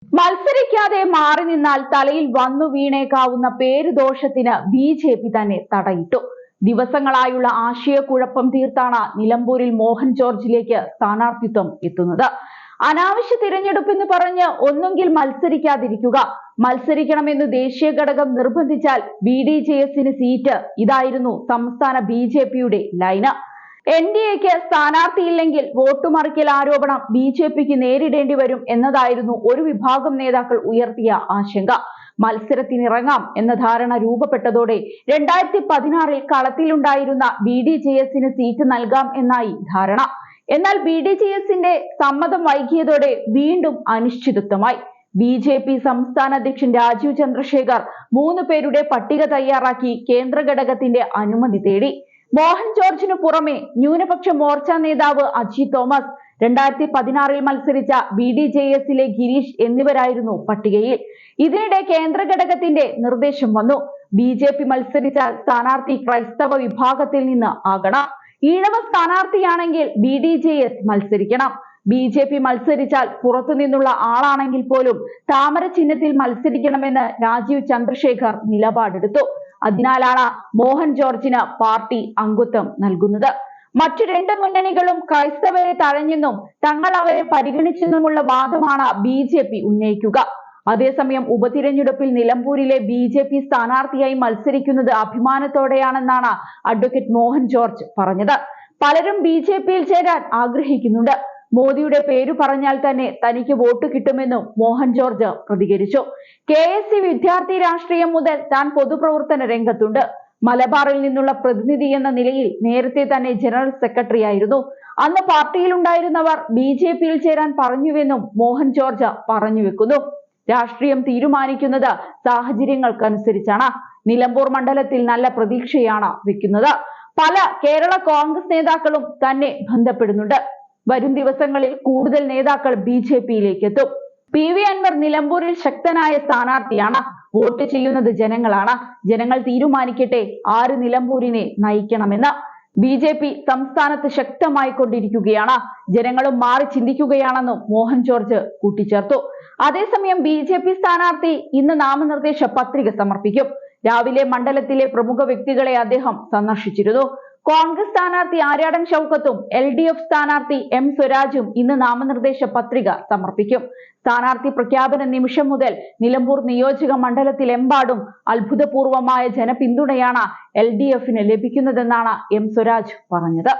മത്സരിക്കാതെ മാറി നിന്നാൽ തലയിൽ വന്നു വീണേക്കാവുന്ന പേരുദോഷത്തിന് ബി.ജെ.പി തന്നെ തടയിട്ടു. ദിവസങ്ങളായുള്ള ആശയക്കുഴപ്പം തീർത്താണ് നിലമ്പൂരിൽ മോഹൻ ജോർജിലേക്ക് സ്ഥാനാർത്ഥിത്വം എത്തുന്നത്. അനാവശ്യ തിരഞ്ഞെടുപ്പെന്ന് പറഞ്ഞ് ഒന്നുകിൽ മത്സരിക്കാതിരിക്കുക, മത്സരിക്കണമെന്ന് ദേശീയ ഘടകം നിർബന്ധിച്ചാൽ ബി.ഡി.ജെ.എസിന് സീറ്റ്, ഇതായിരുന്നു സംസ്ഥാന ബി.ജെ.പിയുടെ ലൈന്. എൻ.ഡി.എക്ക് സ്ഥാനാർത്ഥിയില്ലെങ്കിൽ വോട്ടുമറിക്കൽ ആരോപണം ബി.ജെ.പിക്ക് നേരിടേണ്ടി വരും എന്നതായിരുന്നു ഒരു വിഭാഗം നേതാക്കൾ ഉയർത്തിയ ആശങ്ക. മത്സരത്തിനിറങ്ങാം എന്ന ധാരണ രൂപപ്പെട്ടതോടെ 2016 കളത്തിലുണ്ടായിരുന്ന ബി.ഡി.ജെ.എസിന് സീറ്റ് നൽകാം എന്നായി ധാരണ. എന്നാൽ ബി.ഡി.ജെ.എസിന്റെ സമ്മതം വൈകിയതോടെ വീണ്ടും അനിശ്ചിതത്വമായി. ബി.ജെ.പി സംസ്ഥാന അധ്യക്ഷൻ രാജീവ് ചന്ദ്രശേഖർ 3 പേരുടെ പട്ടിക തയ്യാറാക്കി കേന്ദ്ര ഘടകത്തിന്റെ അനുമതി തേടി. മോഹൻ ജോർജിനു പുറമെ ന്യൂനപക്ഷ മോർച്ച നേതാവ് അജി തോമസ്, 2016 മത്സരിച്ച ബി.ഡി.ജെ.എസിലെ ഗിരീഷ് എന്നിവരായിരുന്നു പട്ടികയിൽ. ഇതിനിടെ കേന്ദ്ര ഘടകത്തിന്റെ നിർദ്ദേശം വന്നു. ബി.ജെ.പി മത്സരിച്ചാൽ സ്ഥാനാർത്ഥി ക്രൈസ്തവ വിഭാഗത്തിൽ നിന്ന് ആകണം. ഈഴവ സ്ഥാനാർത്ഥിയാണെങ്കിൽ ബി.ഡി.ജെ.എസ് മത്സരിക്കണം. ബി.ജെ.പി മത്സരിച്ചാൽ പുറത്തുനിന്നുള്ള ആളാണെങ്കിൽ പോലും താമര ചിഹ്നത്തിൽ മത്സരിക്കണമെന്ന് രാജീവ് ചന്ദ്രശേഖർ നിലപാടെടുത്തു. അതിനാലാണ് മോഹൻ ജോർജിന് പാർട്ടി അംഗത്വം നൽകുന്നത്. മറ്റു 2 മുന്നണികളും ക്രൈസ്തവരെ തഴഞ്ഞെന്നും തങ്ങൾ അവരെ പരിഗണിച്ചെന്നുമുള്ള വാദമാണ് ബി.ജെ.പി ഉന്നയിക്കുക. അതേസമയം ഉപതിരഞ്ഞെടുപ്പിൽ നിലമ്പൂരിലെ ബി.ജെ.പി സ്ഥാനാർത്ഥിയായി മത്സരിക്കുന്നത് അഭിമാനത്തോടെയാണെന്നാണ് അഡ്വക്കേറ്റ് മോഹൻ ജോർജ് പറഞ്ഞത്. പലരും ബി.ജെ.പിയിൽ ചേരാൻ ആഗ്രഹിക്കുന്നുണ്ട്. മോദിയുടെ പേരു പറഞ്ഞാൽ തന്നെ തനിക്ക് വോട്ട് കിട്ടുമെന്നും മോഹൻ ജോർജ് പ്രതികരിച്ചു. കെ.എസ്.സി വിദ്യാർത്ഥി രാഷ്ട്രീയം മുതൽ താൻ പൊതുപ്രവർത്തന രംഗത്തുണ്ട്. മലബാറിൽ നിന്നുള്ള പ്രതിനിധി എന്ന നിലയിൽ നേരത്തെ തന്നെ ജനറൽ സെക്രട്ടറി ആയിരുന്നു. അന്ന് പാർട്ടിയിലുണ്ടായിരുന്നവർ ബി.ജെ.പിയിൽ ചേരാൻ പറഞ്ഞുവെന്നും മോഹൻ ജോർജ് പറഞ്ഞു വെക്കുന്നു. രാഷ്ട്രീയം തീരുമാനിക്കുന്നത് സാഹചര്യങ്ങൾക്കനുസരിച്ചാണ്. നിലമ്പൂർ മണ്ഡലത്തിൽ നല്ല പ്രതീക്ഷയാണ് വെക്കുന്നത്. പല കേരള കോൺഗ്രസ് നേതാക്കളും തന്നെ ബന്ധപ്പെടുന്നുണ്ട്. വരും ദിവസങ്ങളിൽ കൂടുതൽ നേതാക്കൾ ബി.ജെ.പിയിലേക്ക് എത്തും. പി.വി. അൻവർ നിലമ്പൂരിൽ ശക്തനായ സ്ഥാനാർത്ഥിയാണ്. വോട്ട് ചെയ്യുന്നത് ജനങ്ങളാണ്. ജനങ്ങൾ തീരുമാനിക്കട്ടെ ആര് നിലമ്പൂരിനെ നയിക്കണമെന്ന്. ബി.ജെ.പി സംസ്ഥാനത്ത് ശക്തമായി കൊണ്ടിരിക്കുകയാണ്. ജനങ്ങളും മാറി ചിന്തിക്കുകയാണെന്നും മോഹൻ ജോർജ് കൂട്ടിച്ചേർത്തു. അതേസമയം ബി.ജെ.പി സ്ഥാനാർത്ഥി ഇന്ന് നാമനിർദ്ദേശ പത്രിക സമർപ്പിക്കും. രാവിലെ മണ്ഡലത്തിലെ പ്രമുഖ വ്യക്തികളെ അദ്ദേഹം സന്ദർശിച്ചിരുന്നു. കോൺഗ്രസ് സ്ഥാനാർത്ഥി ആര്യാടൻ ഷൗക്കത്തും എൽ.ഡി.എഫ് സ്ഥാനാർത്ഥി എം സ്വരാജും ഇന്ന് നാമനിർദ്ദേശ പത്രിക സമർപ്പിക്കും. സ്ഥാനാർത്ഥി പ്രഖ്യാപന നിമിഷം മുതൽ നിലമ്പൂർ നിയോജക മണ്ഡലത്തിലെമ്പാടും അത്ഭുതപൂർവമായ ജനപിന്തുണയാണ് എൽ.ഡി.എഫിന് ലഭിക്കുന്നതെന്നാണ് എം സ്വരാജ് പറഞ്ഞത്.